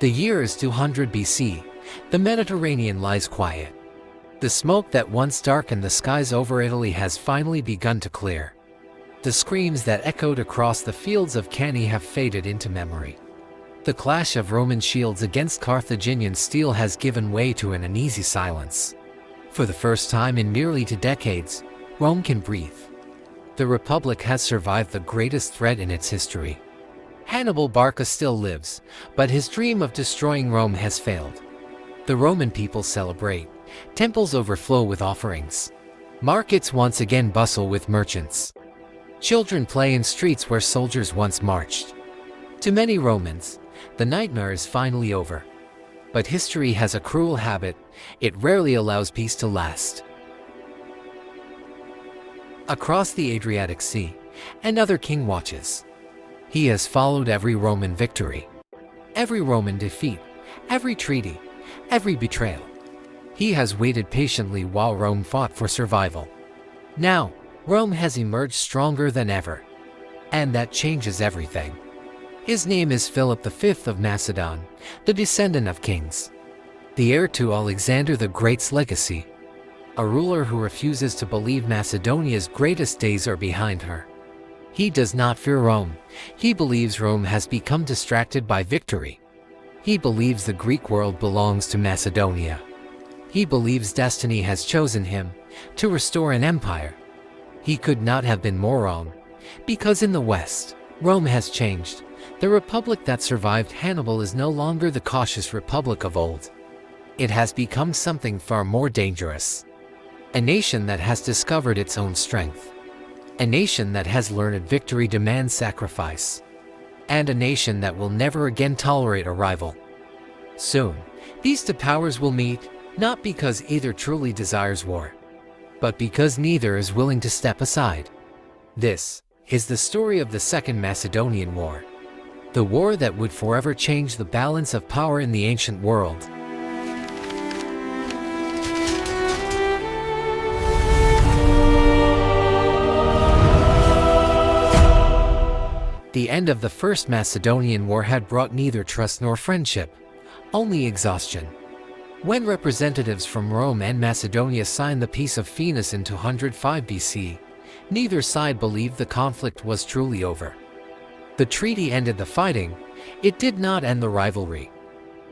The year is 200 BC. The Mediterranean lies quiet. The smoke that once darkened the skies over Italy has finally begun to clear. The screams that echoed across the fields of Cannae have faded into memory. The clash of Roman shields against Carthaginian steel has given way to an uneasy silence. For the first time in nearly 2 decades, Rome can breathe. The Republic has survived the greatest threat in its history. Hannibal Barca still lives, but his dream of destroying Rome has failed. The Roman people celebrate. Temples overflow with offerings. Markets once again bustle with merchants. Children play in streets where soldiers once marched. To many Romans, the nightmare is finally over. But history has a cruel habit: it rarely allows peace to last. Across the Adriatic Sea, another king watches. He has followed every Roman victory, every Roman defeat, every treaty, every betrayal. He has waited patiently while Rome fought for survival. Now, Rome has emerged stronger than ever. And that changes everything. His name is Philip V of Macedon, the descendant of kings, the heir to Alexander the Great's legacy, a ruler who refuses to believe Macedonia's greatest days are behind her. He does not fear Rome. He believes Rome has become distracted by victory. He believes the Greek world belongs to Macedonia. He believes destiny has chosen him to restore an empire. He could not have been more wrong, because in the West, Rome has changed. The republic that survived Hannibal is no longer the cautious republic of old. It has become something far more dangerous. A nation that has discovered its own strength. A nation that has learned victory demands sacrifice. And a nation that will never again tolerate a rival. Soon, these two powers will meet, not because either truly desires war, but because neither is willing to step aside. This is the story of the Second Macedonian War. The war that would forever change the balance of power in the ancient world. The end of the First Macedonian War had brought neither trust nor friendship, only exhaustion. When representatives from Rome and Macedonia signed the Peace of Phalanx in 205 BC, neither side believed the conflict was truly over. The treaty ended the fighting. It did not end the rivalry.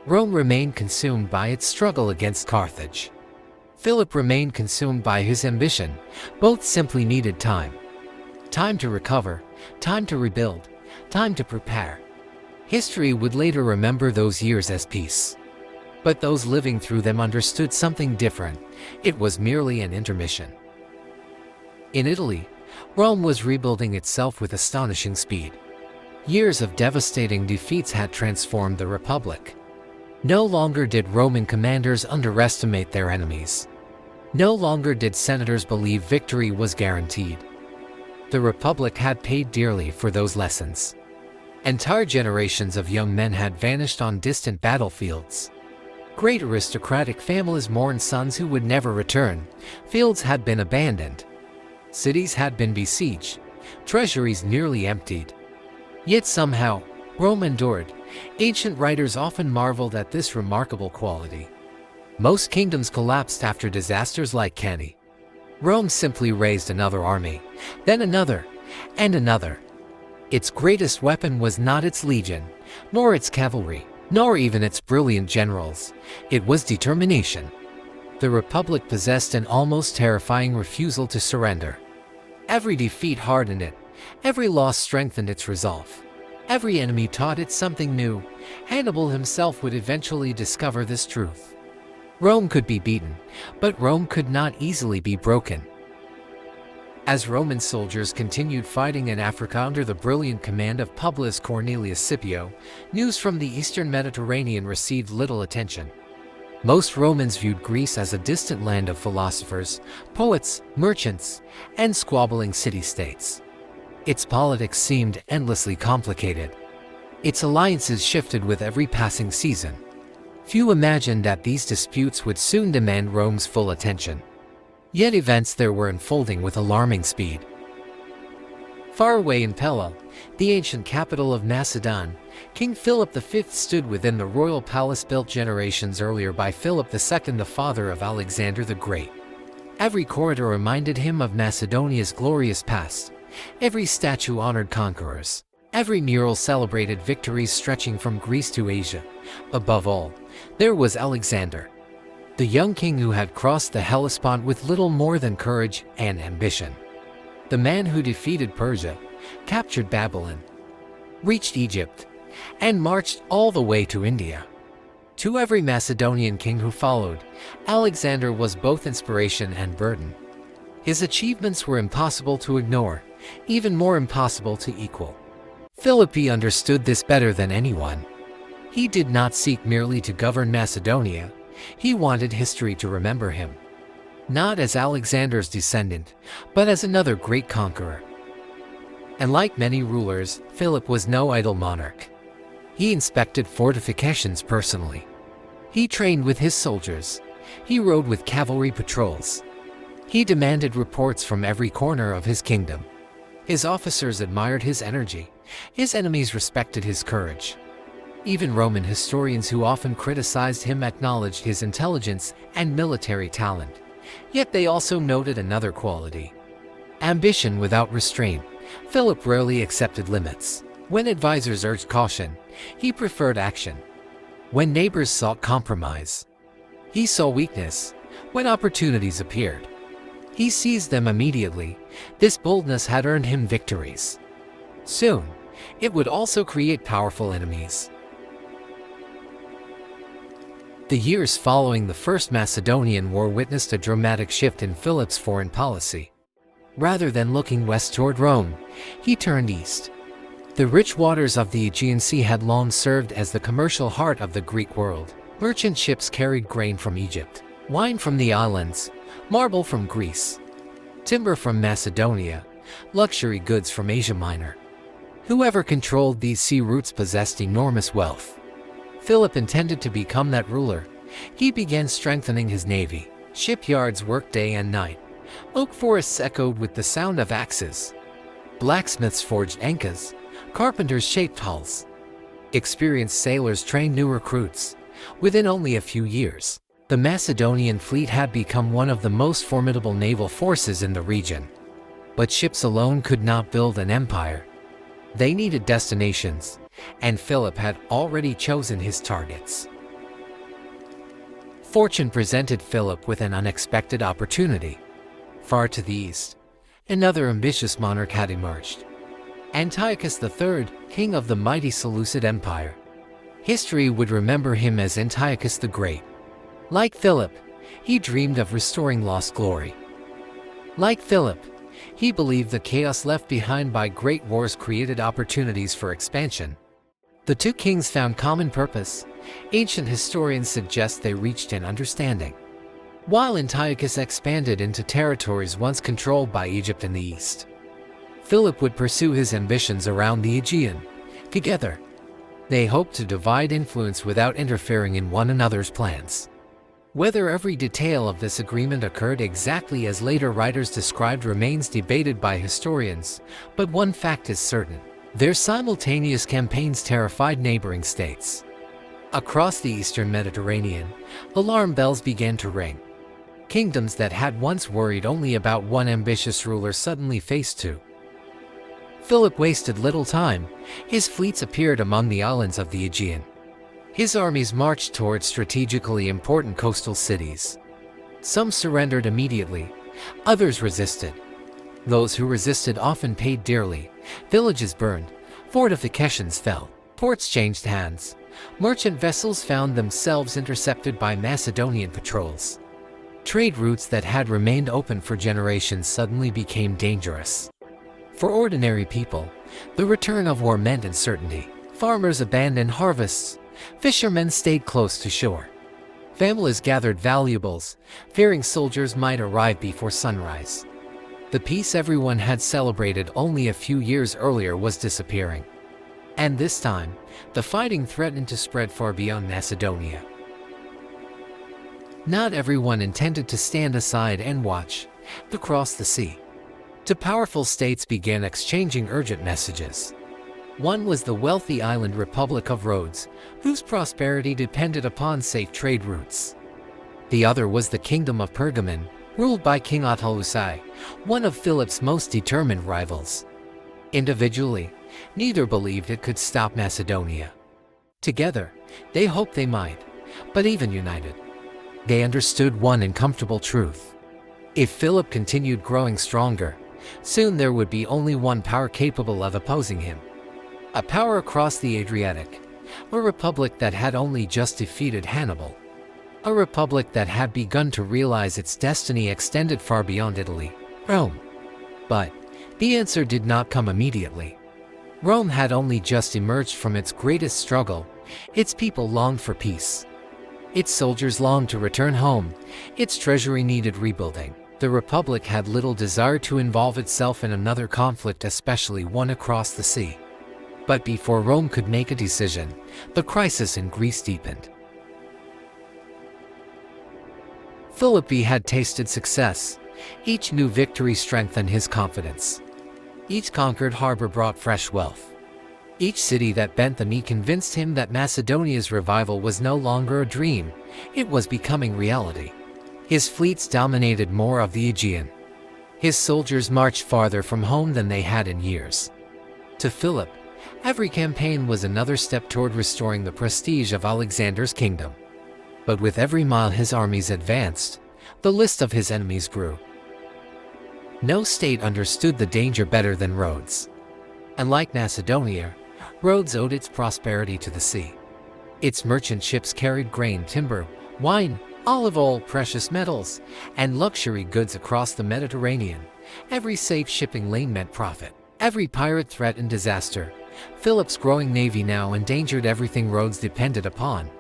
Rome remained consumed by its struggle against Carthage. Philip remained consumed by his ambition. Both simply needed time. Time to recover, time to rebuild, time to prepare. History would later remember those years as peace. But those living through them understood something different. It was merely an intermission. In Italy, Rome was rebuilding itself with astonishing speed. Years of devastating defeats had transformed the Republic. No longer did Roman commanders underestimate their enemies. No longer did senators believe victory was guaranteed. The Republic had paid dearly for those lessons. Entire generations of young men had vanished on distant battlefields. Great aristocratic families mourned sons who would never return. Fields had been abandoned. Cities had been besieged. Treasuries nearly emptied. Yet somehow, Rome endured. Ancient writers often marveled at this remarkable quality. Most kingdoms collapsed after disasters like Cannae. Rome simply raised another army, then another, and another. Its greatest weapon was not its legion, nor its cavalry, nor even its brilliant generals. It was determination. The Republic possessed an almost terrifying refusal to surrender. Every defeat hardened it. Every loss strengthened its resolve. Every enemy taught it something new. Hannibal himself would eventually discover this truth. Rome could be beaten, but Rome could not easily be broken. As Roman soldiers continued fighting in Africa under the brilliant command of Publius Cornelius Scipio, news from the eastern Mediterranean received little attention. Most Romans viewed Greece as a distant land of philosophers, poets, merchants, and squabbling city-states. Its politics seemed endlessly complicated. Its alliances shifted with every passing season. Few imagined that these disputes would soon demand Rome's full attention. Yet events there were unfolding with alarming speed. Far away in Pella, the ancient capital of Macedon, King Philip V stood within the royal palace built generations earlier by Philip II, the father of Alexander the Great. Every corridor reminded him of Macedonia's glorious past. Every statue honored conquerors. Every mural celebrated victories stretching from Greece to Asia. Above all, there was Alexander, the young king who had crossed the Hellespont with little more than courage and ambition. The man who defeated Persia, captured Babylon, reached Egypt, and marched all the way to India. To every Macedonian king who followed, Alexander was both inspiration and burden. His achievements were impossible to ignore, even more impossible to equal. Philip understood this better than anyone. He did not seek merely to govern Macedonia, he wanted history to remember him. Not as Alexander's descendant, but as another great conqueror. And like many rulers, Philip was no idle monarch. He inspected fortifications personally. He trained with his soldiers. He rode with cavalry patrols. He demanded reports from every corner of his kingdom. His officers admired his energy. His enemies respected his courage. Even Roman historians who often criticized him acknowledged his intelligence and military talent. Yet they also noted another quality: ambition without restraint. Philip rarely accepted limits. When advisors urged caution, he preferred action. When neighbors sought compromise, he saw weakness. When opportunities appeared, he seized them immediately. This boldness had earned him victories. Soon, it would also create powerful enemies. The years following the First Macedonian War witnessed a dramatic shift in Philip's foreign policy. Rather than looking west toward Rome, he turned east. The rich waters of the Aegean Sea had long served as the commercial heart of the Greek world. Merchant ships carried grain from Egypt, wine from the islands, marble from Greece, timber from Macedonia, luxury goods from Asia Minor. Whoever controlled these sea routes possessed enormous wealth. Philip intended to become that ruler. He began strengthening his navy. Shipyards worked day and night. Oak forests echoed with the sound of axes. Blacksmiths forged ankas. Carpenters shaped hulls. Experienced sailors trained new recruits. Within only a few years, the Macedonian fleet had become one of the most formidable naval forces in the region. But ships alone could not build an empire. They needed destinations, and Philip had already chosen his targets. Fortune presented Philip with an unexpected opportunity. Far to the east, another ambitious monarch had emerged. Antiochus III, king of the mighty Seleucid Empire. History would remember him as Antiochus the Great. Like Philip, he dreamed of restoring lost glory. Like Philip, he believed the chaos left behind by great wars created opportunities for expansion. The two kings found common purpose. Ancient historians suggest they reached an understanding. While Antiochus expanded into territories once controlled by Egypt in the east, Philip would pursue his ambitions around the Aegean. Together, they hoped to divide influence without interfering in one another's plans. Whether every detail of this agreement occurred exactly as later writers described remains debated by historians, but one fact is certain: their simultaneous campaigns terrified neighboring states. Across the eastern Mediterranean, alarm bells began to ring. Kingdoms that had once worried only about one ambitious ruler suddenly faced two. Philip wasted little time. His fleets appeared among the islands of the Aegean. His armies marched toward strategically important coastal cities. Some surrendered immediately, others resisted. Those who resisted often paid dearly. Villages burned, fortifications fell, ports changed hands. Merchant vessels found themselves intercepted by Macedonian patrols. Trade routes that had remained open for generations suddenly became dangerous. For ordinary people, the return of war meant uncertainty. Farmers abandoned harvests. Fishermen stayed close to shore. Families gathered valuables, fearing soldiers might arrive before sunrise. The peace everyone had celebrated only a few years earlier was disappearing. And this time, the fighting threatened to spread far beyond Macedonia. Not everyone intended to stand aside and watch. Across the sea, Two powerful states began exchanging urgent messages. One was the wealthy island Republic of Rhodes, whose prosperity depended upon safe trade routes. The other was the Kingdom of Pergamon, ruled by King Atalusai, one of Philip's most determined rivals. Individually, neither believed it could stop Macedonia. Together, they hoped they might, but even united, they understood one uncomfortable truth. If Philip continued growing stronger, soon there would be only one power capable of opposing him. A power across the Adriatic, a republic that had only just defeated Hannibal. A republic that had begun to realize its destiny extended far beyond Italy, Rome. But the answer did not come immediately. Rome had only just emerged from its greatest struggle. Its people longed for peace. Its soldiers longed to return home. Its treasury needed rebuilding. The Republic had little desire to involve itself in another conflict, especially one across the sea. But before Rome could make a decision, the crisis in Greece deepened. Philip V had tasted success. Each new victory strengthened his confidence. Each conquered harbor brought fresh wealth. Each city that bent the knee convinced him that Macedonia's revival was no longer a dream, it was becoming reality. His fleets dominated more of the Aegean. His soldiers marched farther from home than they had in years. To Philip, every campaign was another step toward restoring the prestige of Alexander's kingdom. But with every mile his armies advanced, the list of his enemies grew. No state understood the danger better than Rhodes. And like Macedonia, Rhodes owed its prosperity to the sea. Its merchant ships carried grain, timber, wine, olive oil, precious metals, and luxury goods across the Mediterranean. Every safe shipping lane meant profit. Every pirate threat and disaster. Philip's growing navy now endangered everything Rhodes depended upon.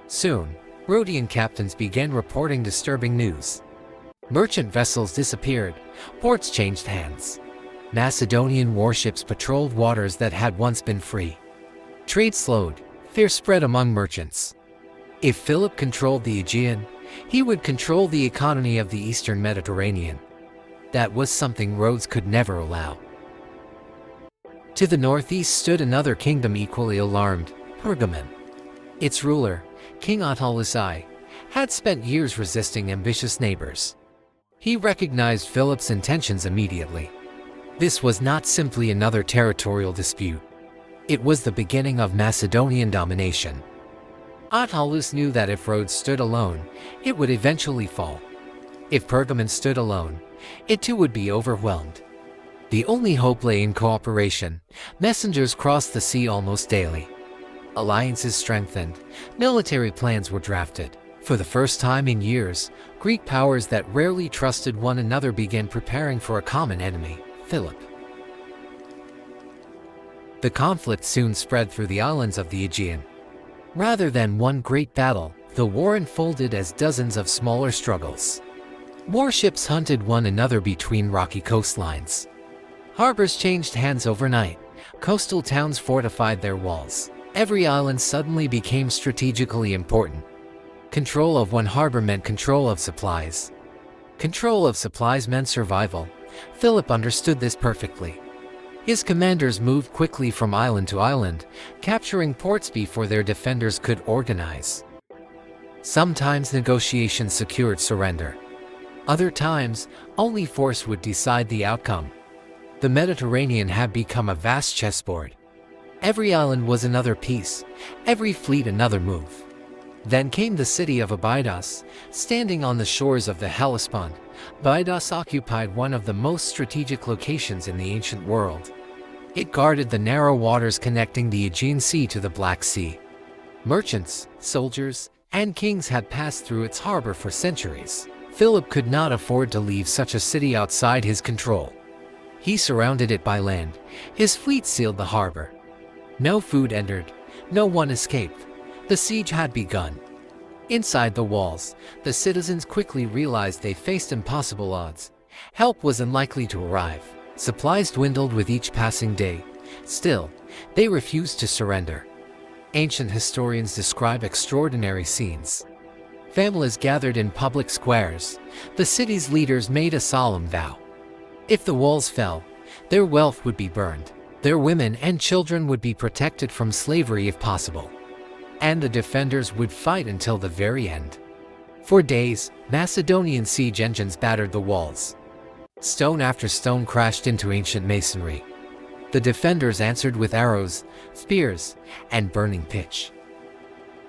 Soon, Rhodian captains began reporting disturbing news. Merchant vessels disappeared, ports changed hands. Macedonian warships patrolled waters that had once been free. Trade slowed, fear spread among merchants. If Philip controlled the Aegean, he would control the economy of the eastern Mediterranean. That was something Rhodes could never allow. To the northeast stood another kingdom equally alarmed, Pergamon. Its ruler, King Atalusai, had spent years resisting ambitious neighbors. He recognized Philip's intentions immediately. This was not simply another territorial dispute. It was the beginning of Macedonian domination. Attalus knew that if Rhodes stood alone, it would eventually fall. If Pergamon stood alone, it too would be overwhelmed. The only hope lay in cooperation. Messengers crossed the sea almost daily. Alliances strengthened. Military plans were drafted. For the first time in years, Greek powers that rarely trusted one another began preparing for a common enemy, Philip. The conflict soon spread through the islands of the Aegean. Rather than one great battle, the war unfolded as dozens of smaller struggles. Warships hunted one another between rocky coastlines. Harbors changed hands overnight. Coastal towns fortified their walls. Every island suddenly became strategically important. Control of one harbor meant control of supplies. Control of supplies meant survival. Philip understood this perfectly. His commanders moved quickly from island to island, capturing ports before their defenders could organize. Sometimes negotiations secured surrender. Other times, only force would decide the outcome. The Mediterranean had become a vast chessboard. Every island was another piece, every fleet another move. Then came the city of Abydos, standing on the shores of the Hellespont. Abydos occupied one of the most strategic locations in the ancient world. It guarded the narrow waters connecting the Aegean Sea to the Black Sea. Merchants, soldiers, and kings had passed through its harbor for centuries. Philip could not afford to leave such a city outside his control. He surrounded it by land. His fleet sealed the harbor. No food entered. No one escaped. The siege had begun. Inside the walls, the citizens quickly realized they faced impossible odds. Help was unlikely to arrive. Supplies dwindled with each passing day. Still, they refused to surrender. Ancient historians describe extraordinary scenes. Families gathered in public squares. The city's leaders made a solemn vow. If the walls fell, their wealth would be burned, their women and children would be protected from slavery if possible, and the defenders would fight until the very end. For days, Macedonian siege engines battered the walls. Stone after stone crashed into ancient masonry. The defenders answered with arrows, spears, and burning pitch.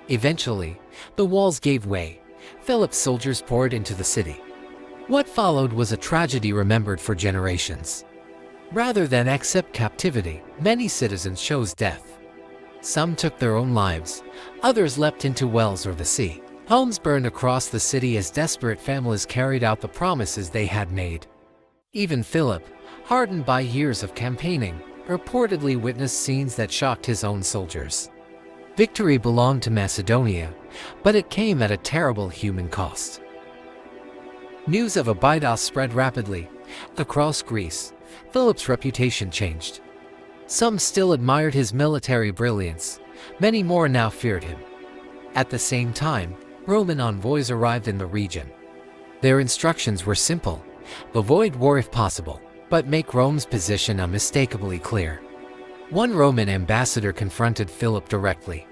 Eventually, the walls gave way. Philip's soldiers poured into the city. What followed was a tragedy remembered for generations. Rather than accept captivity, many citizens chose death. Some took their own lives, others leapt into wells or the sea. Homes burned across the city as desperate families carried out the promises they had made. Even Philip, hardened by years of campaigning, reportedly witnessed scenes that shocked his own soldiers. Victory belonged to Macedonia, but it came at a terrible human cost. News of Abydos spread rapidly. Across Greece, Philip's reputation changed. Some still admired his military brilliance, many more now feared him. At the same time, Roman envoys arrived in the region. Their instructions were simple: avoid war if possible, but make Rome's position unmistakably clear. One Roman ambassador confronted Philip directly.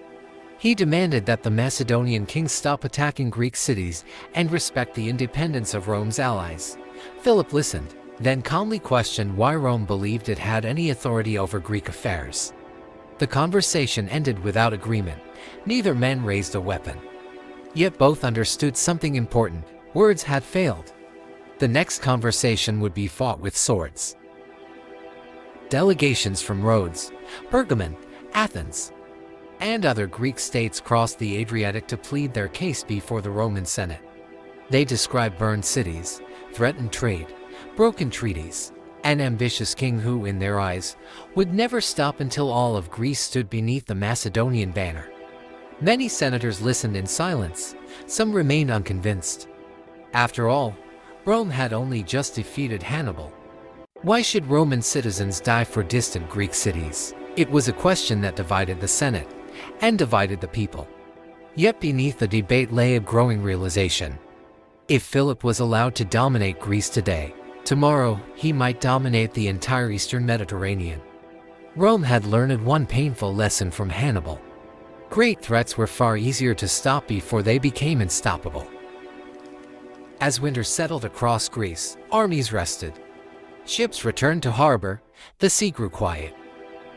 He demanded that the Macedonian king stop attacking Greek cities and respect the independence of Rome's allies. Philip listened, then calmly questioned why Rome believed it had any authority over Greek affairs. The conversation ended without agreement. Neither man raised a weapon. Yet both understood something important: words had failed. The next conversation would be fought with swords. Delegations from Rhodes, Pergamon, Athens, and other Greek states crossed the Adriatic to plead their case before the Roman Senate. They described burned cities, threatened trade, broken treaties, an ambitious king who, in their eyes, would never stop until all of Greece stood beneath the Macedonian banner. Many senators listened in silence. Some remained unconvinced. After all, Rome had only just defeated Hannibal. Why should Roman citizens die for distant Greek cities? It was a question that divided the Senate and divided the people. Yet beneath the debate lay a growing realization. If Philip was allowed to dominate Greece today, tomorrow he might dominate the entire eastern Mediterranean. Rome had learned one painful lesson from Hannibal. Great threats were far easier to stop before they became unstoppable. As winter settled across Greece, armies rested. Ships returned to harbor, the sea grew quiet.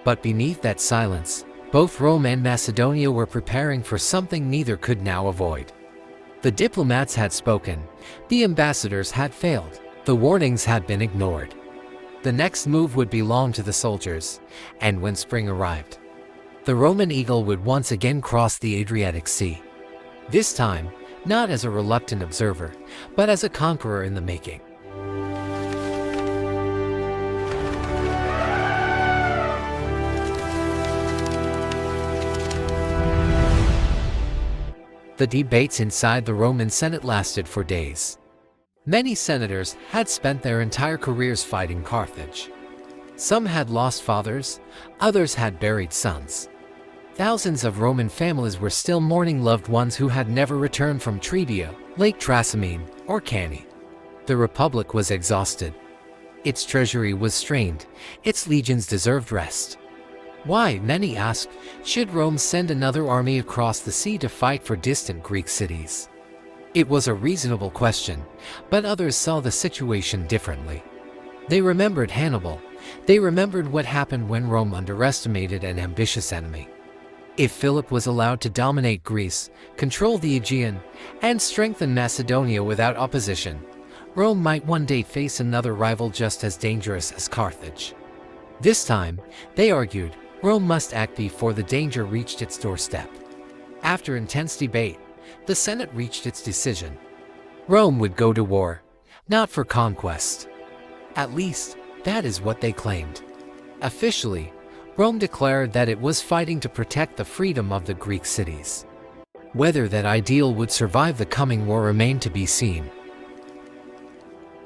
But beneath that silence, both Rome and Macedonia were preparing for something neither could now avoid. The diplomats had spoken, the ambassadors had failed, the warnings had been ignored. The next move would belong to the soldiers, and when spring arrived, the Roman eagle would once again cross the Adriatic Sea. This time, not as a reluctant observer, but as a conqueror in the making. The debates inside the Roman Senate lasted for days. Many senators had spent their entire careers fighting Carthage. Some had lost fathers, others had buried sons. Thousands of Roman families were still mourning loved ones who had never returned from Trebia, Lake Trasimene, or Cannae. The Republic was exhausted. Its treasury was strained. Its legions deserved rest. Why, many asked, should Rome send another army across the sea to fight for distant Greek cities? It was a reasonable question, but others saw the situation differently. They remembered Hannibal. They remembered what happened when Rome underestimated an ambitious enemy. If Philip was allowed to dominate Greece, control the Aegean, and strengthen Macedonia without opposition, Rome might one day face another rival just as dangerous as Carthage. This time, they argued, Rome must act before the danger reached its doorstep. After intense debate, the Senate reached its decision. Rome would go to war, not for conquest. At least, that is what they claimed. Officially, Rome declared that it was fighting to protect the freedom of the Greek cities. Whether that ideal would survive the coming war remained to be seen.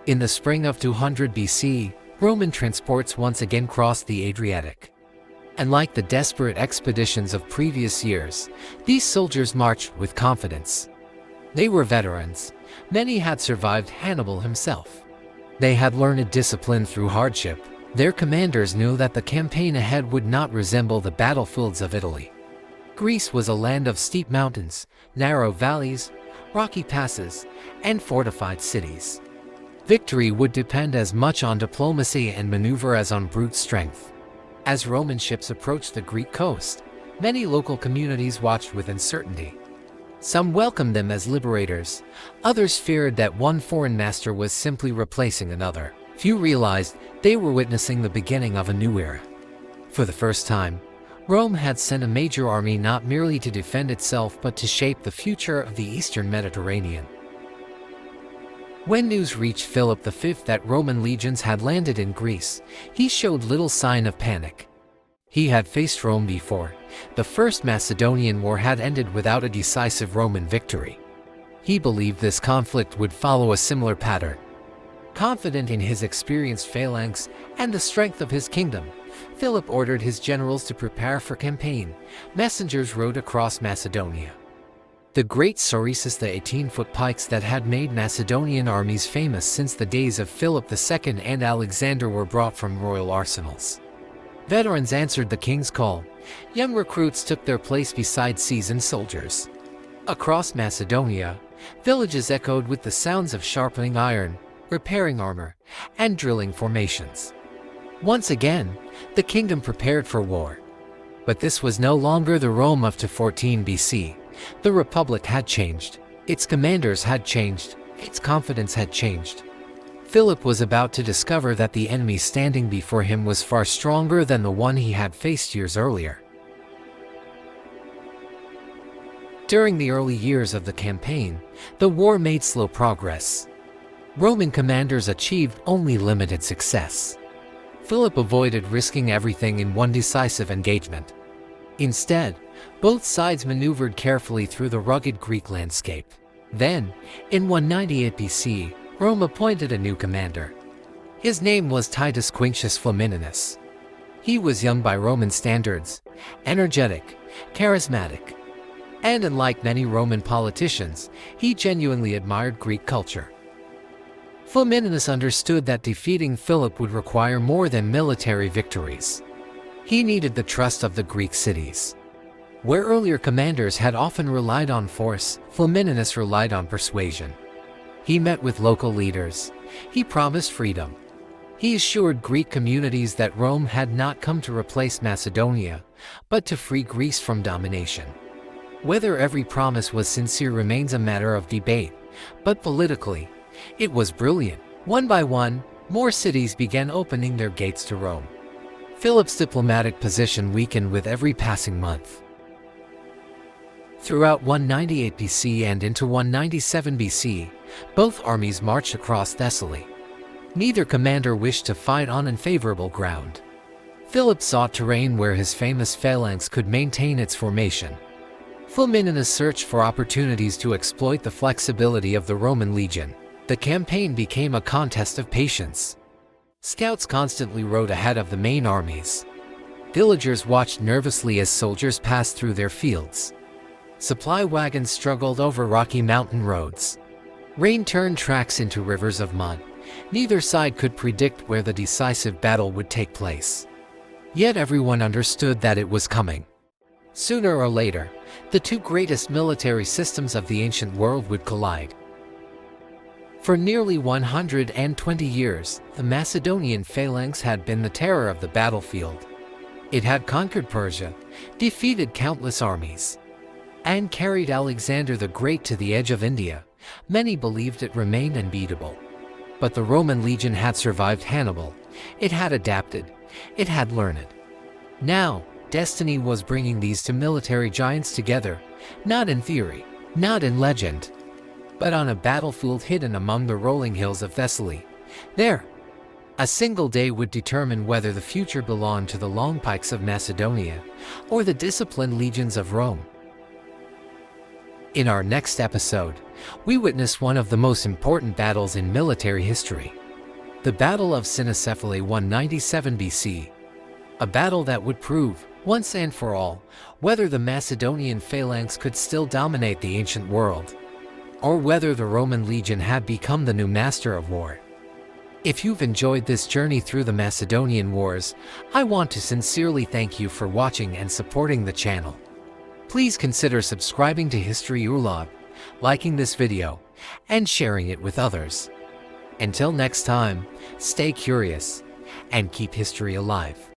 In the spring of 200 BCE, Roman transports once again crossed the Adriatic. And like the desperate expeditions of previous years, these soldiers marched with confidence. They were veterans. Many had survived Hannibal himself. They had learned discipline through hardship. Their commanders knew that the campaign ahead would not resemble the battlefields of Italy. Greece was a land of steep mountains, narrow valleys, rocky passes, and fortified cities. Victory would depend as much on diplomacy and maneuver as on brute strength. As Roman ships approached the Greek coast, many local communities watched with uncertainty. Some welcomed them as liberators, others feared that one foreign master was simply replacing another. Few realized they were witnessing the beginning of a new era. For the first time, Rome had sent a major army not merely to defend itself but to shape the future of the Eastern Mediterranean. When news reached Philip V that Roman legions had landed in Greece, he showed little sign of panic. He had faced Rome before. The First Macedonian War had ended without a decisive Roman victory. He believed this conflict would follow a similar pattern. Confident in his experienced phalanx and the strength of his kingdom, Philip ordered his generals to prepare for campaign. Messengers rode across Macedonia. The great sarissas, the 18-foot pikes that had made Macedonian armies famous since the days of Philip II and Alexander, were brought from royal arsenals. Veterans answered the king's call. Young recruits took their place beside seasoned soldiers. Across Macedonia, villages echoed with the sounds of sharpening iron, repairing armor, and drilling formations. Once again, the kingdom prepared for war. But this was no longer the Rome of 14 BC. The Republic had changed. Its commanders had changed. Its confidence had changed. Philip was about to discover that the enemy standing before him was far stronger than the one he had faced years earlier. During the early years of the campaign, the war made slow progress. Roman commanders achieved only limited success. Philip avoided risking everything in one decisive engagement. Instead, both sides maneuvered carefully through the rugged Greek landscape. Then, in 198 BC, Rome appointed a new commander. His name was Titus Quinctius Flamininus. He was young by Roman standards, energetic, charismatic, and unlike many Roman politicians, he genuinely admired Greek culture. Flamininus understood that defeating Philip would require more than military victories. He needed the trust of the Greek cities. Where earlier commanders had often relied on force, Flamininus relied on persuasion. He met with local leaders. He promised freedom. He assured Greek communities that Rome had not come to replace Macedonia, but to free Greece from domination. Whether every promise was sincere remains a matter of debate, but politically, it was brilliant. One by one, more cities began opening their gates to Rome. Philip's diplomatic position weakened with every passing month. Throughout 198 BC and into 197 BC, both armies marched across Thessaly. Neither commander wished to fight on unfavorable ground. Philip sought terrain where his famous phalanx could maintain its formation. Flamininus searched for opportunities to exploit the flexibility of the Roman legion. The campaign became a contest of patience. Scouts constantly rode ahead of the main armies. Villagers watched nervously as soldiers passed through their fields. Supply wagons struggled over rocky mountain roads. Rain turned tracks into rivers of mud. Neither side could predict where the decisive battle would take place. Yet everyone understood that it was coming. Sooner or later, the two greatest military systems of the ancient world would collide. For nearly 120 years, the Macedonian phalanx had been the terror of the battlefield. It had conquered Persia, defeated countless armies, and carried Alexander the Great to the edge of India. Many believed it remained unbeatable. But the Roman legion had survived Hannibal. It had adapted. It had learned. Now, destiny was bringing these two military giants together, not in theory, not in legend, but on a battlefield hidden among the rolling hills of Thessaly. There, a single day would determine whether the future belonged to the long pikes of Macedonia or the disciplined legions of Rome. In our next episode, we witness one of the most important battles in military history, the Battle of Cynoscephalae 197 BC, a battle that would prove, once and for all, whether the Macedonian phalanx could still dominate the ancient world, or whether the Roman legion had become the new master of war. If you've enjoyed this journey through the Macedonian Wars, I want to sincerely thank you for watching and supporting the channel. Please consider subscribing to History Urlaub, liking this video, and sharing it with others. Until next time, stay curious and keep history alive.